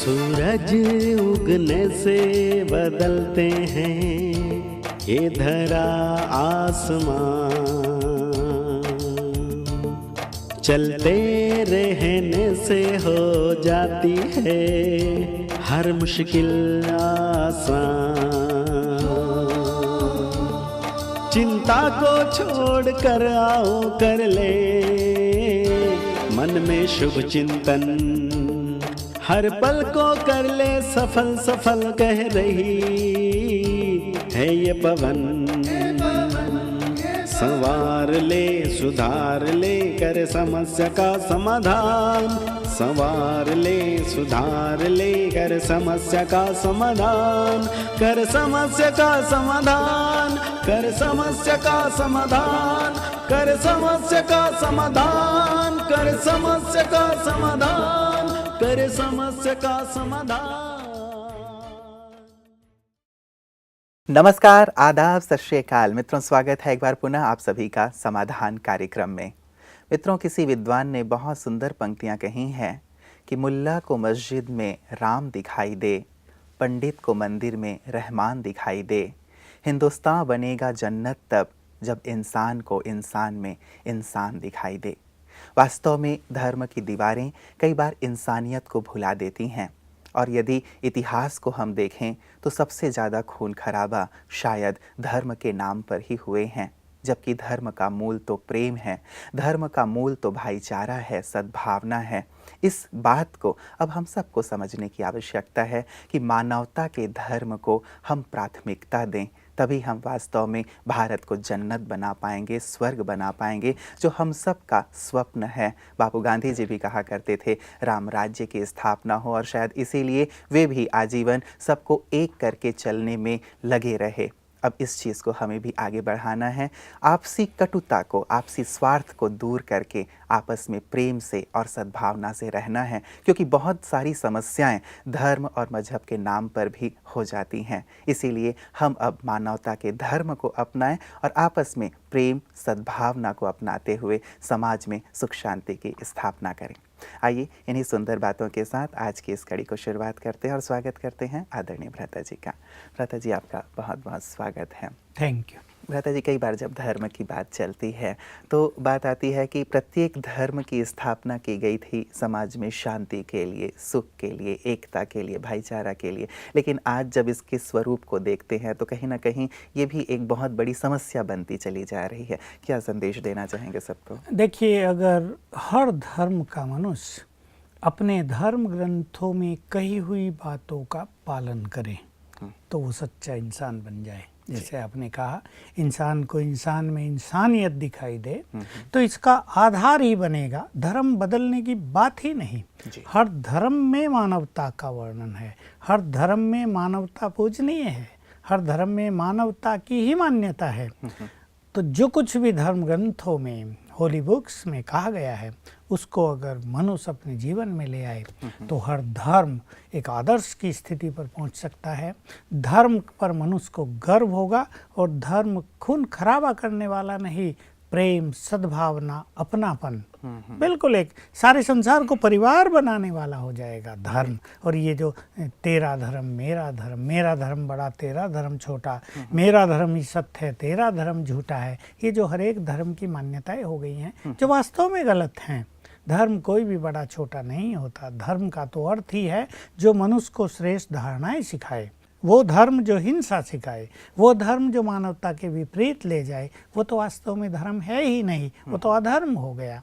सूरज उगने से बदलते हैं ये धरा आसमान, चलते रहने से हो जाती है हर मुश्किल आसान। चिंता को छोड़ कर आओ कर ले मन में शुभ चिंतन, हर पल को कर ले सफल सफल कह रही है ये पवन। संवार ले सुधार ले कर समस्या का समाधान, संवार ले सुधार ले कर समस्या का समाधान, कर समस्या का समाधान, कर समस्या का समाधान, कर समस्या का समाधान, कर समस्या का समाधान, कर समस्या का समाधान। नमस्कार, आदाब, सत श्री अकाल मित्रों, स्वागत है एक बार पुनः आप सभी का समाधान कार्यक्रम में। मित्रों, किसी विद्वान ने बहुत सुंदर पंक्तियां कही हैं कि मुल्ला को मस्जिद में राम दिखाई दे, पंडित को मंदिर में रहमान दिखाई दे, हिंदुस्तान बनेगा जन्नत तब जब इंसान को इंसान में इंसान दिखाई दे। वास्तव में धर्म की दीवारें कई बार इंसानियत को भुला देती हैं, और यदि इतिहास को हम देखें तो सबसे ज़्यादा खून खराबा शायद धर्म के नाम पर ही हुए हैं, जबकि धर्म का मूल तो प्रेम है, धर्म का मूल तो भाईचारा है, सद्भावना है। इस बात को अब हम सबको समझने की आवश्यकता है कि मानवता के धर्म को हम प्राथमिकता दें, तभी हम वास्तव में भारत को जन्नत बना पाएंगे, स्वर्ग बना पाएंगे, जो हम सब का स्वप्न है। बापू गांधी जी भी कहा करते थे राम राज्य की स्थापना हो, और शायद इसीलिए वे भी आजीवन सबको एक करके चलने में लगे रहे। अब इस चीज़ को हमें भी आगे बढ़ाना है, आपसी कटुता को, आपसी स्वार्थ को दूर करके आपस में प्रेम से और सद्भावना से रहना है, क्योंकि बहुत सारी समस्याएं धर्म और मजहब के नाम पर भी हो जाती हैं। इसीलिए हम अब मानवता के धर्म को अपनाएं और आपस में प्रेम सद्भावना को अपनाते हुए समाज में सुख शांति की स्थापना करें। आइए इन्हीं सुंदर बातों के साथ आज की इस कड़ी को शुरुआत करते हैं और स्वागत करते हैं आदरणीय भ्राता जी का। भ्राता जी, आपका बहुत बहुत स्वागत है। Thank you. भ्राता जी, कई बार जब धर्म की बात चलती है तो बात आती है कि प्रत्येक धर्म की स्थापना की गई थी समाज में शांति के लिए, सुख के लिए, एकता के लिए, भाईचारा के लिए, लेकिन आज जब इसके स्वरूप को देखते हैं तो कहीं ना कहीं ये भी एक बहुत बड़ी समस्या बनती चली जा रही है। क्या संदेश देना चाहेंगे सबको? देखिए, अगर हर धर्म का मनुष्य अपने धर्म ग्रंथों में कही हुई बातों का पालन करे तो वो सच्चा इंसान बन जाए। जैसे आपने कहा, इंसान को इंसान में इंसानियत दिखाई दे, तो इसका आधार ही बनेगा, धर्म बदलने की बात ही नहीं। हर धर्म में मानवता का वर्णन है, हर धर्म में मानवता पूजनीय है, हर धर्म में मानवता की ही मान्यता है। तो जो कुछ भी धर्म ग्रंथों में, होली बुक्स में कहा गया है, उसको अगर मनुष्य अपने जीवन में ले आए तो हर धर्म एक आदर्श की स्थिति पर पहुंच सकता है। धर्म पर मनुष्य को गर्व होगा, और धर्म खून खराबा करने वाला नहीं, प्रेम, सद्भावना, अपनापन, बिल्कुल एक सारे संसार को परिवार बनाने वाला हो जाएगा धर्म। और ये जो तेरा धर्म मेरा धर्म, मेरा धर्म बड़ा तेरा धर्म छोटा, मेरा धर्म ही सत्य है तेरा धर्म झूठा है, ये जो हर एक धर्म की मान्यताएं हो गई हैं, जो वास्तव में गलत हैं। धर्म कोई भी बड़ा छोटा नहीं होता। धर्म का तो अर्थ ही है जो मनुष्य को श्रेष्ठ धारणाएं सिखाए। वो धर्म जो हिंसा सिखाए, वो धर्म जो मानवता के विपरीत ले जाए, वो तो वास्तव में धर्म है ही नहीं, वो तो अधर्म हो गया।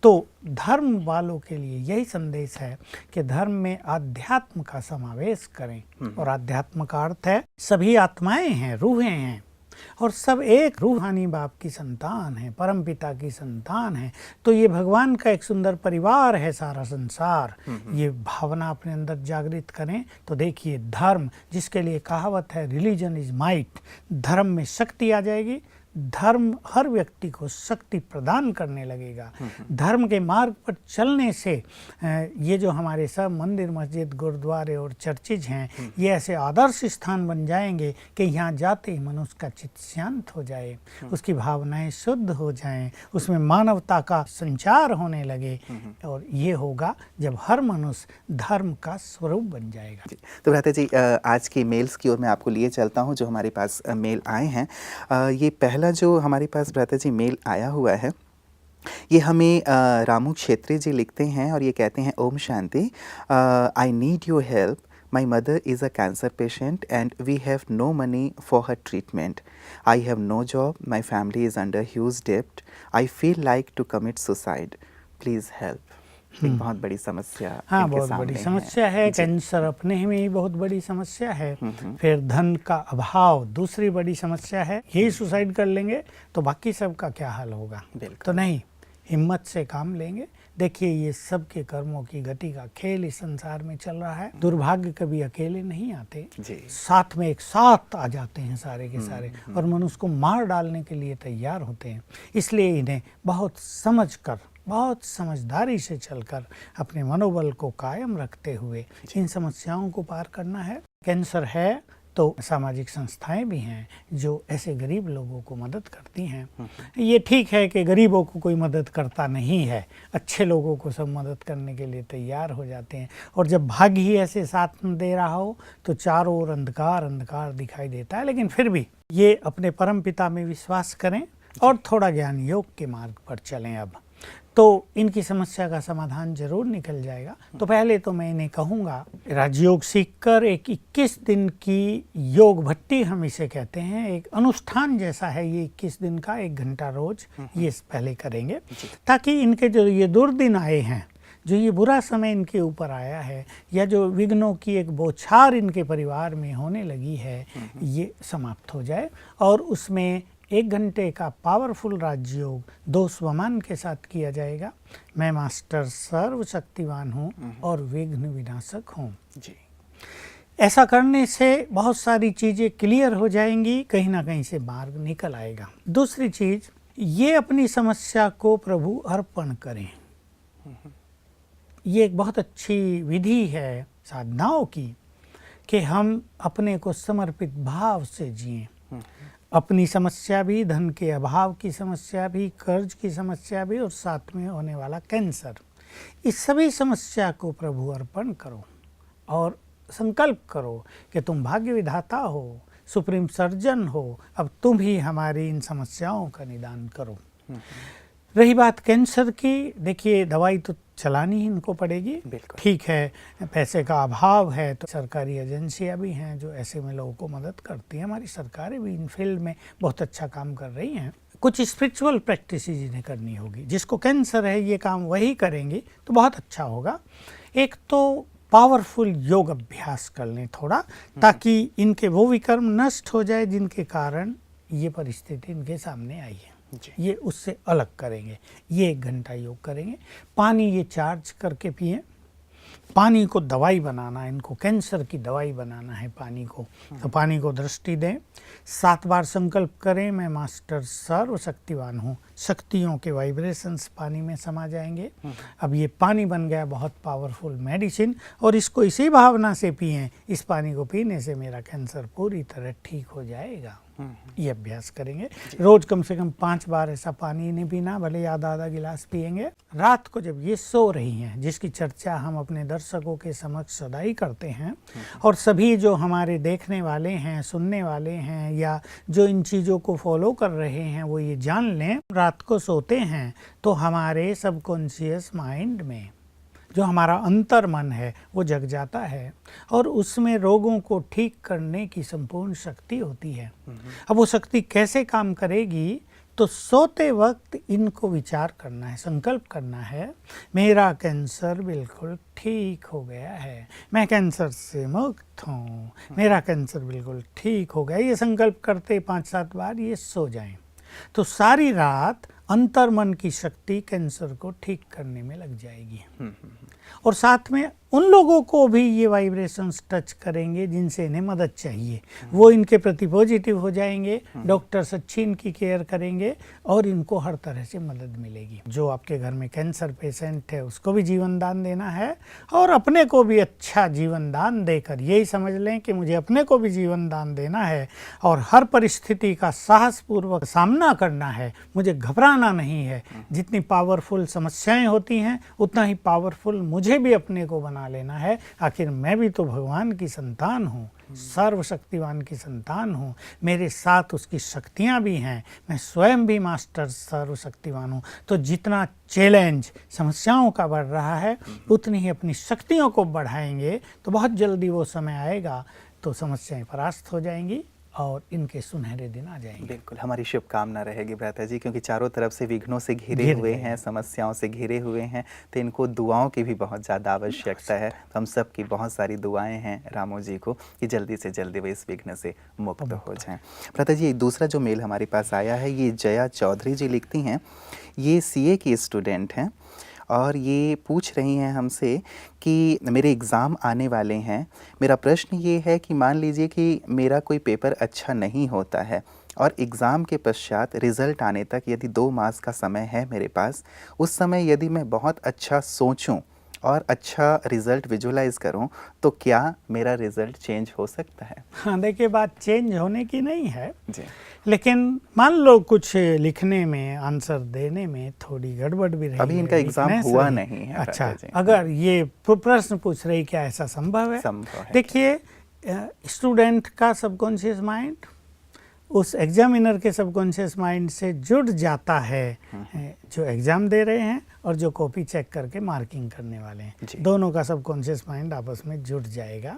तो धर्म वालों के लिए यही संदेश है कि धर्म में आध्यात्म का समावेश करें। और आध्यात्म का अर्थ है सभी आत्माएं हैं, रूहें हैं, और सब एक रूहानी बाप की संतान है, परम पिता की संतान है। तो ये भगवान का एक सुंदर परिवार है सारा संसार। ये भावना अपने अंदर जागृत करें तो देखिए, धर्म जिसके लिए कहावत है रिलीजन इज माइट, धर्म में शक्ति आ जाएगी, धर्म हर व्यक्ति को शक्ति प्रदान करने लगेगा। धर्म के मार्ग पर चलने से ये जो हमारे सब मंदिर, मस्जिद, गुरुद्वारे और चर्चेज हैं, ये ऐसे आदर्श स्थान बन जाएंगे कि यहाँ जाते ही मनुष्य का चित्त शांत हो जाए, उसकी भावनाएं शुद्ध हो जाएं, उसमें मानवता का संचार होने लगे। और ये होगा जब हर मनुष्य धर्म का स्वरूप बन जाएगा। तो भ्राता जी, आज की मेल्स की ओर मैं आपको लिए चलता हूँ जो हमारे पास मेल आए हैं। ये पहला जो हमारे पास भ्राता जी मेल आया हुआ है, ये हमें रामू क्षेत्री जी लिखते हैं और ये कहते हैं, Om Shanti, I need your help. My mother is a cancer patient and we have no money for her treatment. I have no job. My family is under huge debt. I feel like to commit suicide. Please help. एक बहुत बड़ी समस्या हाँ, इनके बहुत सामने बड़ी समस्या है। कैंसर अपने में ही बहुत बड़ी समस्या है। फिर धन का अभाव दूसरी बड़ी समस्या है। यही सुसाइड कर लेंगे तो बाकी सब का क्या हाल होगा? तो नहीं, हिम्मत से काम लेंगे। देखिए, ये सब के कर्मों की गति का खेल इस संसार में चल रहा है। दुर्भाग्य कभी अकेले नहीं आते, साथ में एक साथ आ जाते हैं सारे के सारे, और मनुष्य को मार डालने के लिए तैयार होते हैं। इसलिए इन्हें बहुत समझकर, बहुत समझदारी से चलकर अपने मनोबल को कायम रखते हुए इन समस्याओं को पार करना है। कैंसर है तो सामाजिक संस्थाएं भी हैं जो ऐसे गरीब लोगों को मदद करती हैं। ये ठीक है कि गरीबों को कोई मदद करता नहीं है, अच्छे लोगों को सब मदद करने के लिए तैयार हो जाते हैं। और जब भाग्य ही ऐसे साथ न दे रहा हो तो चारों ओर अंधकार अंधकार दिखाई देता है। लेकिन फिर भी ये अपने परम पिता में विश्वास करें और थोड़ा ज्ञान योग के मार्ग पर चलें। अब तो इनकी समस्या का समाधान जरूर निकल जाएगा। तो पहले तो मैं इन्हें कहूँगा, राजयोग सीखकर एक 21 दिन की योग भट्टी हम इसे कहते हैं, एक अनुष्ठान जैसा है ये 21 दिन का, 1 घंटा रोज ये पहले करेंगे, ताकि इनके जो ये दुर्दिन आए हैं, जो ये बुरा समय इनके ऊपर आया है, या जो विघ्नों की एक बौछार इनके परिवार में होने लगी है, ये समाप्त हो जाए। और उसमें 1 घंटे का पावरफुल राजयोग 2 स्वमान के साथ किया जाएगा। मैं मास्टर सर्वशक्तिवान हूँ और विघ्न विनाशक हूँ जी। ऐसा करने से बहुत सारी चीज़ें क्लियर हो जाएंगी, कहीं ना कहीं से मार्ग निकल आएगा। दूसरी चीज़, ये अपनी समस्या को प्रभु अर्पण करें। ये एक बहुत अच्छी विधि है साधनाओं की कि हम अपने को समर्पित भाव से जिएं। अपनी समस्या भी, धन के अभाव की समस्या भी, कर्ज की समस्या भी, और साथ में होने वाला कैंसर, इस सभी समस्या को प्रभु अर्पण करो और संकल्प करो कि तुम भाग्य विधाता हो, सुप्रीम सर्जन हो, अब तुम ही हमारी इन समस्याओं का निदान करो। रही बात कैंसर की, देखिए दवाई तो चलानी ही इनको पड़ेगी। ठीक है, पैसे का अभाव है तो सरकारी एजेंसियां भी हैं जो ऐसे में लोगों को मदद करती हैं। हमारी सरकारें भी इन फील्ड में बहुत अच्छा काम कर रही हैं। कुछ स्पिरिचुअल प्रैक्टिस इन्हें करनी होगी। जिसको कैंसर है ये काम वही करेंगे तो बहुत अच्छा होगा। एक तो पावरफुल योग अभ्यास कर लें थोड़ा, ताकि इनके वो विकर्म नष्ट हो जाए जिनके कारण ये परिस्थिति इनके सामने आई है। ये उससे अलग करेंगे। ये 1 घंटा योग करेंगे। पानी ये चार्ज करके पिए। पानी को दवाई बनाना है, इनको कैंसर की दवाई बनाना है पानी को, तो पानी को दृष्टि दें। 7 बार संकल्प करें, मैं मास्टर सर्वशक्तिवान हूँ। शक्तियों के वाइब्रेशंस पानी में समा जाएंगे। अब ये पानी बन गया बहुत पावरफुल मेडिसिन, और इसको इसी भावना से पिएं, इस पानी को पीने से मेरा कैंसर पूरी तरह ठीक हो जाएगा। ये अभ्यास करेंगे। रोज कम से कम 5 बार ऐसा पानी नहीं पीना, भले आधा गिलास पिएंगे। रात को जब ये सो रही हैं, जिसकी चर्चा हम अपने दर्शकों के समक्ष सदा ही करते हैं, और सभी जो हमारे देखने वाले हैं, सुनने वाले हैं, या जो इन चीज़ों को फॉलो कर रहे हैं, वो ये जान लें, रात को सोते हैं तो हमारे सबकॉन्शियस माइंड में जो हमारा अंतर मन है वो जग जाता है, और उसमें रोगों को ठीक करने की संपूर्ण शक्ति होती है। अब वो शक्ति कैसे काम करेगी? तो सोते वक्त इनको विचार करना है, संकल्प करना है, मेरा कैंसर बिल्कुल ठीक हो गया है, मैं कैंसर से मुक्त हूँ, मेरा कैंसर बिल्कुल ठीक हो गया। ये संकल्प करते 5-7 बार ये सो जाएं, तो सारी रात अंतर्मन की शक्ति कैंसर को ठीक करने में लग जाएगी। और साथ में उन लोगों को भी ये वाइब्रेशंस टच करेंगे जिनसे इन्हें मदद चाहिए, वो इनके प्रति पॉजिटिव हो जाएंगे, डॉक्टर्स अच्छी इनकी केयर करेंगे और इनको हर तरह से मदद मिलेगी। जो आपके घर में कैंसर पेशेंट है उसको भी जीवन दान देना है और अपने को भी अच्छा जीवन दान देकर यही समझ लें कि मुझे अपने को भी जीवन दान देना है और हर परिस्थिति का साहसपूर्वक सामना करना है, मुझे घबराना नहीं है। जितनी पावरफुल समस्याएं होती हैं उतना ही पावरफुल मुझे भी अपने को बना लेना है। आखिर मैं भी तो भगवान की संतान हूँ, सर्वशक्तिवान की संतान हूँ, मेरे साथ उसकी शक्तियाँ भी हैं, मैं स्वयं भी मास्टर सर्वशक्तिवान हूँ। तो जितना चैलेंज समस्याओं का बढ़ रहा है उतनी ही अपनी शक्तियों को बढ़ाएंगे तो बहुत जल्दी वो समय आएगा तो समस्याएं परास्त हो जाएंगी और इनके सुनहरे दिन आ जाएंगे। बिल्कुल, हमारी शुभकामना रहेगी भ्राता जी, क्योंकि चारों तरफ से विघ्नों से घिरे हुए हैं, समस्याओं से घिरे हुए हैं, तो इनको दुआओं की भी बहुत ज़्यादा आवश्यकता है। तो हम सब की बहुत सारी दुआएं हैं रामू जी को कि जल्दी से जल्दी वो इस विघ्न से मुक्त हो जाएं। भ्राता जी, दूसरा जो मेल हमारे पास आया है, ये जया चौधरी जी लिखती हैं, ये CA की स्टूडेंट हैं और ये पूछ रही हैं हमसे कि मेरे एग्ज़ाम आने वाले हैं। मेरा प्रश्न ये है कि मान लीजिए कि मेरा कोई पेपर अच्छा नहीं होता है और एग्ज़ाम के पश्चात रिज़ल्ट आने तक यदि 2 मास का समय है मेरे पास, उस समय यदि मैं बहुत अच्छा सोचूं और अच्छा रिज़ल्ट विजुलाइज करूं तो क्या मेरा रिज़ल्ट चेंज हो सकता है? हाँ, देखिए बात चेंज होने की नहीं है जी, लेकिन मान लो कुछ लिखने में आंसर देने में थोड़ी गड़बड़ भी रही, अभी इनका एग्ज़ाम हुआ नहीं है। अच्छा, अगर ये प्रश्न पूछ रही क्या ऐसा संभव है? संभव है। देखिए, स्टूडेंट का सबकॉन्शियस माइंड उस एग्जामिनर के सबकॉन्शियस माइंड से जुड़ जाता है, जो एग्ज़ाम दे रहे हैं और जो कॉपी चेक करके मार्किंग करने वाले हैं, दोनों का सबकॉन्शियस माइंड आपस में जुड़ जाएगा।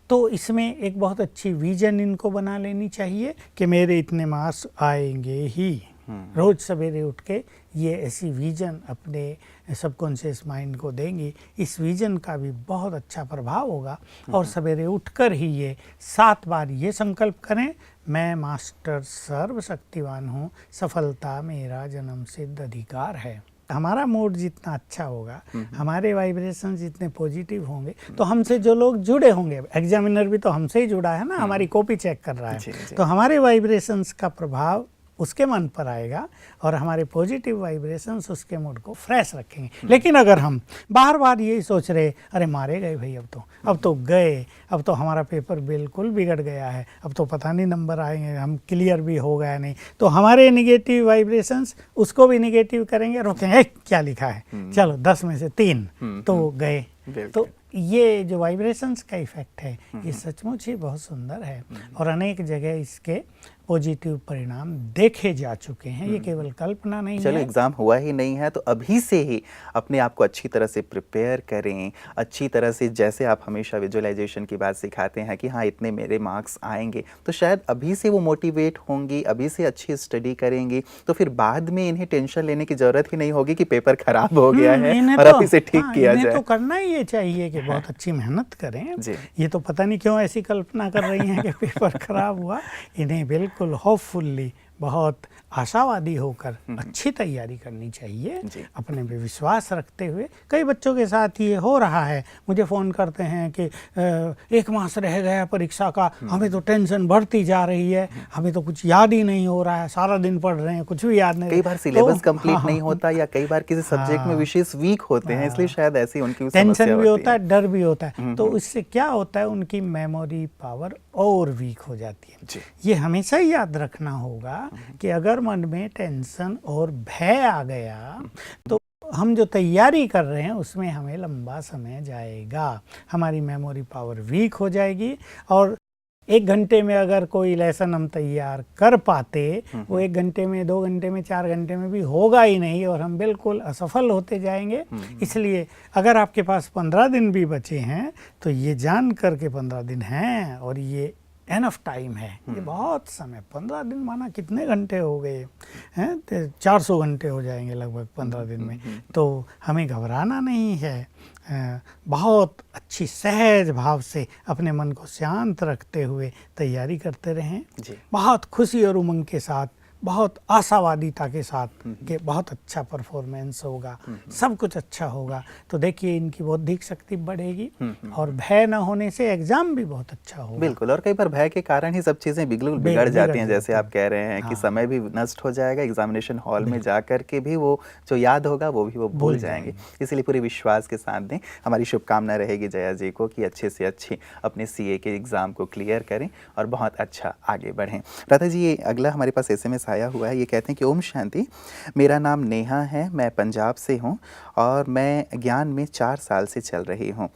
तो इसमें एक बहुत अच्छी विजन इनको बना लेनी चाहिए कि मेरे इतने मार्क्स आएंगे ही। रोज़ सवेरे उठ के ये ऐसी विजन अपने सबकॉन्शियस माइंड को देंगी, इस विजन का भी बहुत अच्छा प्रभाव होगा। और सवेरे उठकर ही ये 7 बार ये संकल्प करें, मैं मास्टर सर्वशक्तिवान हूँ, सफलता मेरा जन्म सिद्ध अधिकार है। हमारा मूड जितना अच्छा होगा, हमारे वाइब्रेशन जितने पॉजिटिव होंगे, तो हमसे जो लोग जुड़े होंगे, एग्जामिनर भी तो हमसे ही जुड़ा है ना, हमारी कॉपी चेक कर रहा है, तो हमारे वाइब्रेशंस का प्रभाव उसके मन पर आएगा और हमारे पॉजिटिव वाइब्रेशंस उसके मूड को फ्रेश रखेंगे। लेकिन अगर हम बार बार यही सोच रहे, अरे मारे गए भाई, अब तो गए, अब तो हमारा पेपर बिल्कुल बिगड़ गया है, अब तो पता नहीं नंबर आएंगे, हम क्लियर भी हो गया नहीं, तो हमारे निगेटिव वाइब्रेशंस उसको भी निगेटिव करेंगे, रोकेंगे, क्या लिखा है, चलो 10 में से 3 तो गए। तो ये जो वाइब्रेशंस का इफेक्ट है ये सचमुच ही बहुत सुंदर है और अनेक जगह इसके पॉजिटिव परिणाम देखे जा चुके हैं। ये केवल कल्पना नहीं है। चलो एग्ज़ाम हुआ ही नहीं है तो अभी से ही अपने आप को अच्छी तरह से प्रिपेयर करें, अच्छी तरह से, जैसे आप हमेशा विजुअलाइजेशन की बात सिखाते हैं कि हाँ इतने मेरे मार्क्स आएंगे, तो शायद अभी से वो मोटिवेट होंगी, अभी से अच्छी स्टडी करेंगी, तो फिर बाद में इन्हें टेंशन लेने की ज़रूरत ही नहीं होगी कि पेपर खराब हो गया है और अभी से ठीक किया जाए। तो करना ही ये चाहिए कि बहुत अच्छी मेहनत करें। ये तो पता नहीं क्यों ऐसी कल्पना कर रही हैं कि पेपर खराब हुआ। इन्हें बिल्कुल होपफुल्ली, बहुत आशावादी होकर अच्छी तैयारी करनी चाहिए, अपने पे विश्वास रखते हुए। कई बच्चों के साथ ये हो रहा है, मुझे फ़ोन करते हैं कि 1 मास रह गया परीक्षा का, हमें तो टेंशन बढ़ती जा रही है, हमें तो कुछ याद ही नहीं हो रहा है, सारा दिन पढ़ रहे हैं, कुछ भी याद नहीं। कई बार सिलेबस कंप्लीट नहीं होता या कई बार किसी सब्जेक्ट में विशेष वीक होते हैं, इसलिए शायद ऐसी उनकी टेंशन भी होता है, डर भी होता है। तो इससे क्या होता है, उनकी मेमोरी पावर और वीक हो जाती है। ये हमेशा ही याद रखना होगा कि अगर मन में टेंशन और भय आ गया तो हम जो तैयारी कर रहे हैं उसमें हमें लंबा समय जाएगा, हमारी मेमोरी पावर वीक हो जाएगी। और 1 घंटे में अगर कोई लेसन हम तैयार कर पाते, वो 1 घंटे में, 2 घंटे में, 4 घंटे में भी होगा ही नहीं और हम बिल्कुल असफल होते जाएंगे। इसलिए अगर आपके पास 15 दिन भी बचे हैं तो ये जान कर के 15 दिन हैं और ये एनफ टाइम है, ये बहुत समय। 15 दिन माना कितने घंटे हो गए हैं, तो 400 घंटे हो जाएंगे लगभग 15 दिन में। तो हमें घबराना नहीं है, बहुत अच्छी सहज भाव से अपने मन को शांत रखते हुए तैयारी करते रहें। बहुत खुशी और उमंग के साथ बहुत आशावादिता के साथ कि बहुत अच्छा परफॉर्मेंस होगा, सब कुछ अच्छा होगा, तो देखिए इनकी बौद्धिक शक्ति बढ़ेगी और भय न होने से एग्जाम भी बहुत अच्छा होगा। बिल्कुल, और कई बार भय के कारण ही सब चीज़ें बिगड़ जाती हैं, जैसे आप कह रहे हैं कि समय भी नष्ट हो जाएगा, एग्जामिनेशन हॉल में जा कर के भी वो जो याद होगा वो भी वो भूल जाएंगे। इसलिए पूरे विश्वास के साथ दें। हमारी शुभकामना रहेगी जया जी को कि अच्छे से अच्छे अपने CA के एग्ज़ाम को क्लियर करें और बहुत अच्छा आगे बढ़ें। राधा जी, ये अगला हमारे पास SMS आया हुआ है। ये कहते हैं कि ओम शांति, मेरा नाम नेहा है, मैं पंजाब से हूँ और मैं ज्ञान में 4 साल से चल रही हूँ।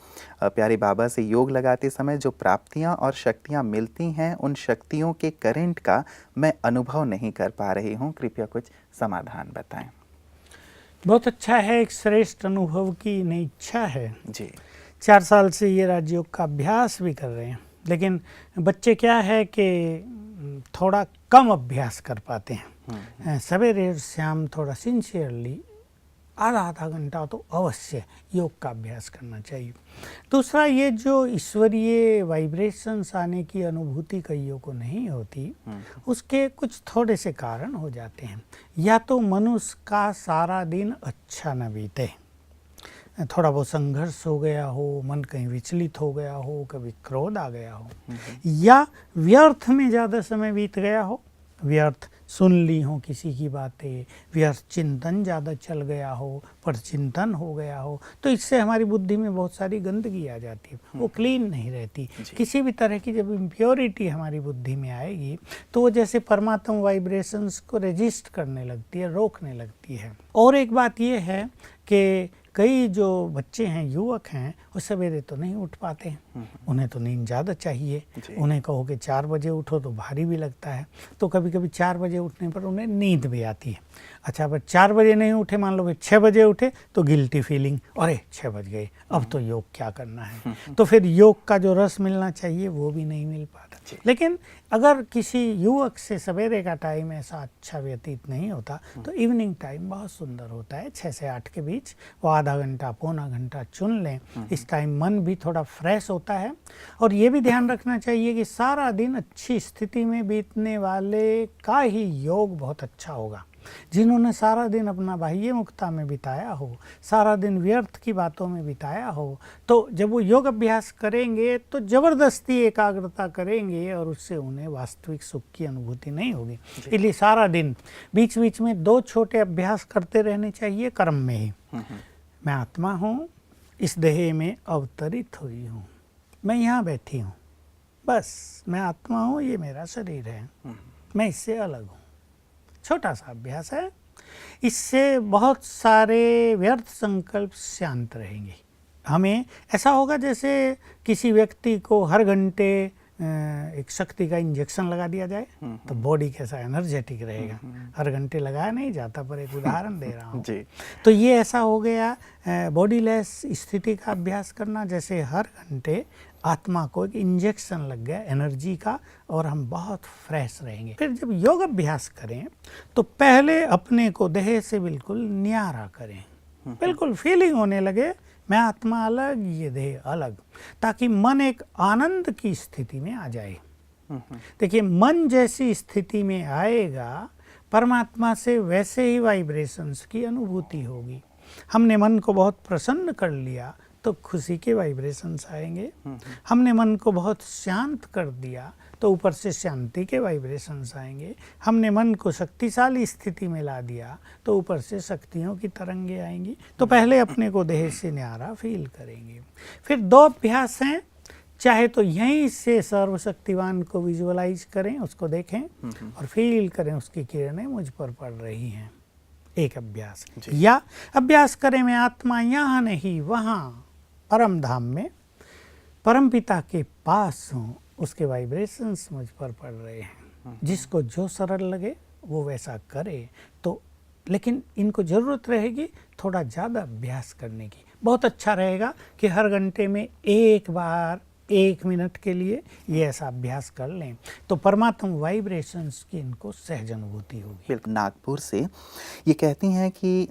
प्यारे बाबा से योग लगाते समय जो प्राप्तियाँ और शक्तियाँ मिलती हैं, उन शक्तियों के करंट का मैं अनुभव नहीं कर पा रही हूँ, कृपया कुछ समाधान बताएं। बहुत अच्छा है, एक श्रेष्ठ अनुभव की नई इच्छा है जी। 4 साल से ये राजयोग का अभ्यास भी कर रहे हैं, लेकिन बच्चे क्या है कि थोड़ा कम अभ्यास कर पाते हैं। सवेरे शाम थोड़ा सिंसियरली आधा घंटा तो अवश्य योग का अभ्यास करना चाहिए। दूसरा, ये जो ईश्वरीय वाइब्रेशंस आने की अनुभूति कईयों को नहीं होती, उसके कुछ थोड़े से कारण हो जाते हैं। या तो मनुष्य का सारा दिन अच्छा न बीते, थोड़ा बहुत संघर्ष हो गया हो, मन कहीं विचलित हो गया हो, कभी क्रोध आ गया हो, या व्यर्थ में ज़्यादा समय बीत गया हो, व्यर्थ सुन ली हो किसी की बातें, व्यर्थ चिंतन ज़्यादा चल गया हो, पर चिंतन हो गया हो, तो इससे हमारी बुद्धि में बहुत सारी गंदगी आ जाती है, वो क्लीन नहीं रहती। किसी भी तरह की जब इम्प्योरिटी हमारी बुद्धि में आएगी तो वो जैसे परमात्मा वाइब्रेशंस को रेजिस्ट करने लगती है, रोकने लगती है। और एक बात ये है कि कई जो बच्चे हैं, युवक हैं, वो सवेरे तो नहीं उठ पाते हैं, उन्हें तो नींद ज़्यादा चाहिए। उन्हें कहो कि 4 बजे उठो तो भारी भी लगता है, तो कभी कभी 4 बजे उठने पर उन्हें नींद भी आती है। अच्छा, पर 4 बजे नहीं उठे, मान लो कि 6 बजे उठे तो गिल्टी फीलिंग, अरे 6 बज गए, अब तो योग क्या करना है। तो फिर योग का जो रस मिलना चाहिए वो भी नहीं मिल पाता। लेकिन अगर किसी युवक से सवेरे का टाइम ऐसा अच्छा व्यतीत नहीं होता तो इवनिंग टाइम बहुत सुंदर होता है, 6 से 8 के बीच वो आधा घंटा पौना घंटा चुन लें। इस टाइम मन भी थोड़ा फ्रेश होता है। और ये भी ध्यान रखना चाहिए कि सारा दिन अच्छी स्थिति में बीतने वाले का ही योग बहुत अच्छा होगा। जिन्होंने सारा दिन अपना बाह्य मुक्ता में बिताया हो, सारा दिन व्यर्थ की बातों में बिताया हो, तो जब वो योग अभ्यास करेंगे तो ज़बरदस्ती एकाग्रता करेंगे और उससे उन्हें वास्तविक सुख की अनुभूति नहीं होगी। इसलिए सारा दिन बीच बीच में 2 छोटे अभ्यास करते रहने चाहिए कर्म में ही। मैं आत्मा हूँ, इस देह में अवतरित हुई हूँ, मैं यहाँ बैठी हूँ, बस मैं आत्मा हूँ, ये मेरा शरीर है, मैं इससे अलग हूँ। छोटा सा अभ्यास है, इससे बहुत सारे व्यर्थ संकल्प शांत रहेंगे। हमें ऐसा होगा जैसे किसी व्यक्ति को हर घंटे एक शक्ति का इंजेक्शन लगा दिया जाए तो बॉडी कैसा एनर्जेटिक रहेगा। हर घंटे लगाया नहीं जाता, पर एक उदाहरण दे रहा हूँ जी। तो ये ऐसा हो गया बॉडी लेस स्थिति का अभ्यास करना, जैसे हर घंटे आत्मा को एक इंजेक्शन लग गया एनर्जी का और हम बहुत फ्रेश रहेंगे। फिर जब योग अभ्यास करें तो पहले अपने को देह से बिल्कुल न्यारा करें, बिल्कुल फीलिंग होने लगे मैं आत्मा अलग, ये देह अलग, ताकि मन एक आनंद की स्थिति में आ जाए। देखिए, मन जैसी स्थिति में आएगा, परमात्मा से वैसे ही वाइब्रेशंस की अनुभूति होगी। हमने मन को बहुत प्रसन्न कर लिया तो खुशी के वाइब्रेशंस आएंगे। हमने मन को बहुत शांत कर दिया तो ऊपर से शांति के वाइब्रेशंस आएंगे। हमने मन को शक्तिशाली स्थिति में ला दिया तो ऊपर से शक्तियों की तरंगे आएंगी। तो पहले अपने को देह से न्यारा फील करेंगे। फिर 2 अभ्यास हैं, चाहे तो यहीं से सर्वशक्तिवान को विजुअलाइज करें, उसको देखें और फील करें उसकी किरणें मुझ पर पड़ रही हैं, एक अभ्यास। या अभ्यास करें मैं आत्मा यहाँ नहीं वहाँ परम धाम में परम पिता के पास हूँ, उसके वाइब्रेशंस मुझ पर पड़ रहे हैं। जिसको जो सरल लगे वो वैसा करे। तो लेकिन इनको ज़रूरत रहेगी थोड़ा ज़्यादा अभ्यास करने की। बहुत अच्छा रहेगा कि हर घंटे में एक बार 1 मिनट के लिए ये ऐसा अभ्यास कर लें तो परमात्मा वाइब्रेशंस की इनको सहज अनुभूति होगी। नागपुर से ये कहती हैं कि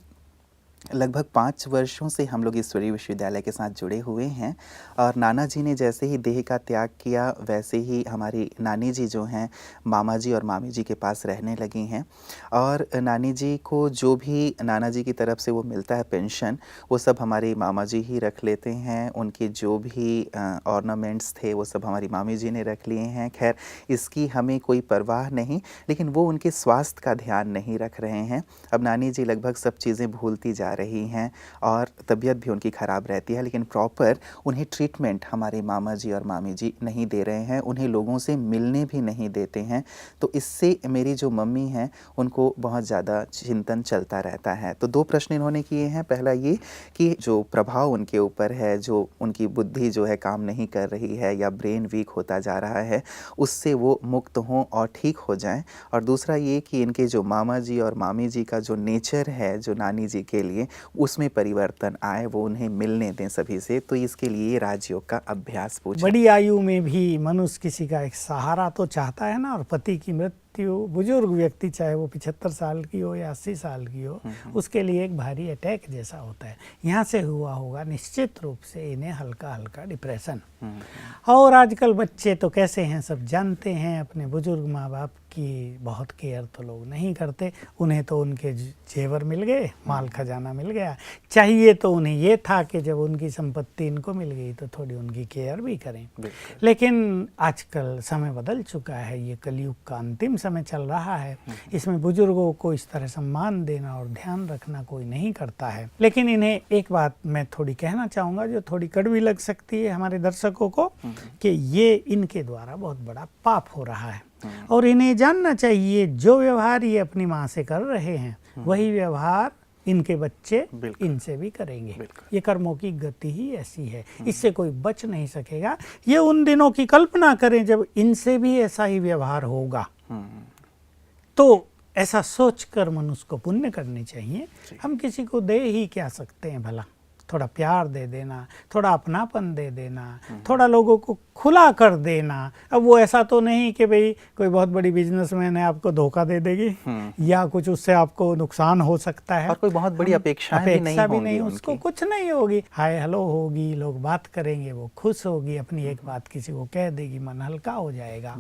लगभग 5 वर्षों से हम लोग ईश्वरीय विश्वविद्यालय के साथ जुड़े हुए हैं और नाना जी ने जैसे ही देह का त्याग किया वैसे ही हमारी नानी जी जो हैं मामा जी और मामी जी के पास रहने लगी हैं और नानी जी को जो भी नाना जी की तरफ से वो मिलता है पेंशन, वो सब हमारे मामा जी ही रख लेते हैं। उनके जो भी ऑर्नामेंट्स थे वो सब हमारी मामी जी ने रख लिए हैं। खैर इसकी हमें कोई परवाह नहीं, लेकिन वो उनके स्वास्थ्य का ध्यान नहीं रख रहे हैं। अब नानी जी लगभग सब चीज़ें भूलती जा रही हैं और तबीयत भी उनकी ख़राब रहती है, लेकिन प्रॉपर उन्हें ट्रीटमेंट हमारे मामा जी और मामी जी नहीं दे रहे हैं, उन्हें लोगों से मिलने भी नहीं देते हैं। तो इससे मेरी जो मम्मी हैं उनको बहुत ज़्यादा चिंतन चलता रहता है। तो 2 प्रश्न इन्होंने किए हैं। पहला ये कि जो प्रभाव उनके ऊपर है, जो उनकी बुद्धि जो है काम नहीं कर रही है या ब्रेन वीक होता जा रहा है, उससे वो मुक्त हों और ठीक हो जाएं। और दूसरा ये कि इनके जो मामा जी और मामी जी का जो नेचर है जो नानी जी के लिए, उसमें परिवर्तन आए, वो उन्हें मिलने दें सभी से। तो इसके लिए राजयोग का अभ्यास पूछा। बड़ी आयु में भी मनुष्य किसी का एक सहारा तो चाहता है ना, और पति की मृत्यु बुजुर्ग व्यक्ति चाहे वो 75 साल की हो या 80 साल की हो, उसके लिए एक भारी अटैक जैसा होता है। यहाँ से हुआ होगा निश्चित रूप से इन्हें हल्का हल्का डिप्रेशन। और आजकल बच्चे तो कैसे हैं सब जानते हैं, अपने बुजुर्ग माँ बाप की बहुत केयर तो लोग नहीं करते। उन्हें तो उनके जेवर मिल गए, माल खजाना मिल गया, चाहिए तो उन्हें ये था कि जब उनकी संपत्ति इनको मिल गई तो थोड़ी उनकी केयर भी करें। लेकिन आजकल समय बदल चुका है, ये कलयुग का अंतिम समय चल रहा है। इसमें बुजुर्गों को इस तरह सम्मान देना और ध्यान रखना कोई नहीं करता है। लेकिन इन्हें एक बात मैं थोड़ी कहना चाहूँगा जो थोड़ी कड़वी लग सकती है हमारे दर्शकों को, कि ये इनके द्वारा बहुत बड़ा पाप हो रहा है और इन्हें जानना चाहिए जो व्यवहार ये अपनी माँ से कर रहे हैं वही व्यवहार इनके बच्चे इनसे भी करेंगे। ये कर्मों की गति ही ऐसी है, इससे कोई बच नहीं सकेगा। ये उन दिनों की कल्पना करें जब इनसे भी ऐसा ही व्यवहार होगा, तो ऐसा सोचकर मनुष्य को पुण्य करनी चाहिए। हम किसी को दे ही क्या सकते हैं भला, थोड़ा प्यार दे देना, थोड़ा अपनापन दे देना, थोड़ा लोगों को खुला कर देना। अब वो ऐसा तो नहीं कि भाई कोई बहुत बड़ी बिजनेसमैन है आपको धोखा दे देगी या कुछ उससे आपको नुकसान हो सकता है, और कोई बहुत बड़ी अपेक्षा भी नहीं उसको कुछ नहीं होगी। हाय हेलो होगी, लोग बात करेंगे, वो खुश होगी, अपनी एक बात किसी को कह देगी, मन हल्का हो जाएगा।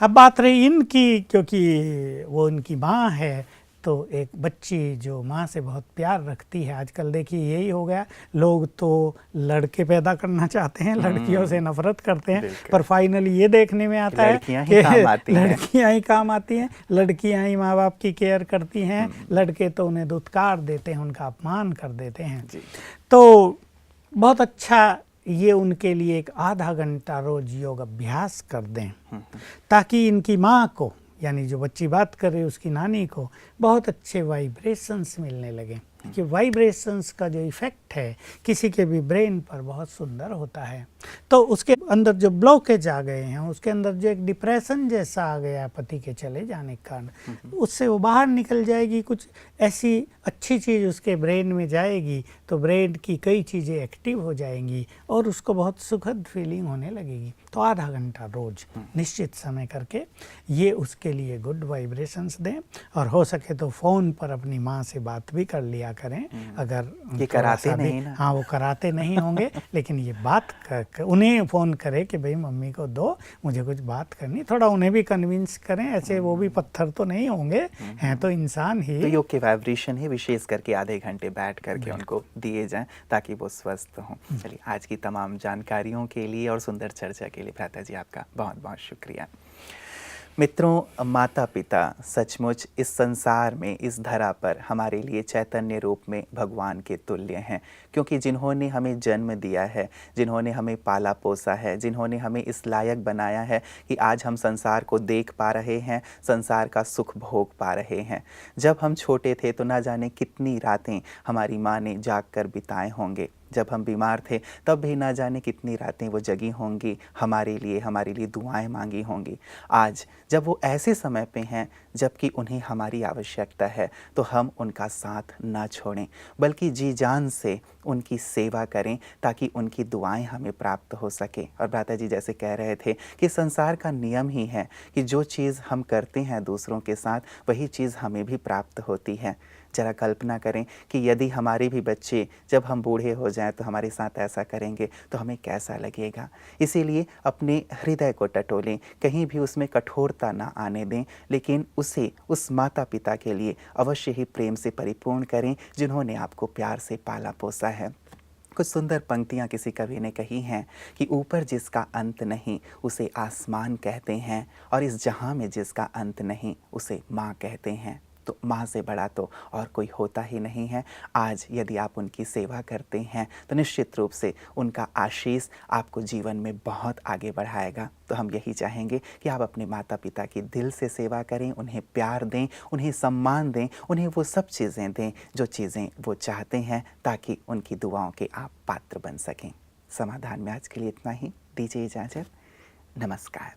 अब बात रही इनकी, क्योंकि वो इनकी माँ है, तो एक बच्ची जो माँ से बहुत प्यार रखती है, आजकल देखिए यही हो गया, लोग तो लड़के पैदा करना चाहते हैं, लड़कियों से नफरत करते हैं, पर फाइनली ये देखने में आता है कि लड़कियां ही काम आती हैं, लड़कियां ही माँ बाप की केयर करती हैं, लड़के तो उन्हें दुत्कार देते हैं, उनका अपमान कर देते हैं। तो बहुत अच्छा ये उनके लिए एक आधा घंटा रोज योग अभ्यास कर दें, ताकि इनकी माँ को, यानी जो बच्ची बात कर रही है उसकी नानी को, बहुत अच्छे वाइब्रेशंस मिलने लगे। कि वाइब्रेशंस का जो इफ़ेक्ट है किसी के भी ब्रेन पर बहुत सुंदर होता है। तो उसके अंदर जो ब्लॉकेज आ गए हैं, उसके अंदर जो एक डिप्रेशन जैसा आ गया पति के चले जाने के कारण, उससे वो बाहर निकल जाएगी। कुछ ऐसी अच्छी चीज़ उसके ब्रेन में जाएगी तो ब्रेन की कई चीज़ें एक्टिव हो जाएंगी और उसको बहुत सुखद फीलिंग होने लगेगी। तो आधा घंटा रोज निश्चित समय करके ये उसके लिए गुड वाइब्रेशंस दें, और हो सके तो फ़ोन पर अपनी माँ से बात भी कर लिया करें। अगर ये कराते नहीं ना, हाँ वो कराते नहीं होंगे, लेकिन ये बात कर उन्हें फ़ोन करें कि भाई मम्मी को दो, मुझे कुछ बात करनी, थोड़ा उन्हें भी कन्विंस करें। ऐसे वो भी पत्थर तो नहीं होंगे, हैं तो इंसान ही। तो योग के वाइब्रेशन ही विशेष करके आधे घंटे बैठ करके उनको दिए जाएं ताकि वो स्वस्थ हों। चलिए, आज की तमाम जानकारियों के लिए और सुंदर चर्चा के लिए भ्राता जी आपका बहुत बहुत शुक्रिया। मित्रों, माता पिता सचमुच इस संसार में, इस धरा पर हमारे लिए चैतन्य रूप में भगवान के तुल्य हैं, क्योंकि जिन्होंने हमें जन्म दिया है, जिन्होंने हमें पाला पोसा है, जिन्होंने हमें इस लायक बनाया है कि आज हम संसार को देख पा रहे हैं, संसार का सुख भोग पा रहे हैं। जब हम छोटे थे तो ना जाने कितनी रातें हमारी माँ ने जाग कर बिताए होंगे। जब हम बीमार थे तब भी ना जाने कितनी रातें वो जगी होंगी, हमारे लिए दुआएं मांगी होंगी। आज जब वो ऐसे समय पे हैं जबकि उन्हें हमारी आवश्यकता है, तो हम उनका साथ ना छोड़ें, बल्कि जी जान से उनकी सेवा करें ताकि उनकी दुआएं हमें प्राप्त हो सके। और भ्राता जी जैसे कह रहे थे कि संसार का नियम ही है कि जो चीज़ हम करते हैं दूसरों के साथ, वही चीज़ हमें भी प्राप्त होती है। जरा कल्पना करें कि यदि हमारे भी बच्चे जब हम बूढ़े हो जाएं तो हमारे साथ ऐसा करेंगे तो हमें कैसा लगेगा। इसीलिए अपने हृदय को टटोलें, कहीं भी उसमें कठोरता ना आने दें, लेकिन उसे उस माता पिता के लिए अवश्य ही प्रेम से परिपूर्ण करें जिन्होंने आपको प्यार से पाला पोसा है। कुछ सुंदर पंक्तियाँ किसी कवि ने कही हैं कि ऊपर जिसका अंत नहीं उसे आसमान कहते हैं, और इस जहाँ में जिसका अंत नहीं उसे माँ कहते हैं। तो माँ से बड़ा तो और कोई होता ही नहीं है। आज यदि आप उनकी सेवा करते हैं तो निश्चित रूप से उनका आशीष आपको जीवन में बहुत आगे बढ़ाएगा। तो हम यही चाहेंगे कि आप अपने माता पिता की दिल से सेवा करें, उन्हें प्यार दें, उन्हें सम्मान दें, उन्हें वो सब चीज़ें दें जो चीज़ें वो चाहते हैं, ताकि उनकी दुआओं के आप पात्र बन सकें। समाधान में आज के लिए इतना ही। दीजिए इजाज़त। नमस्कार।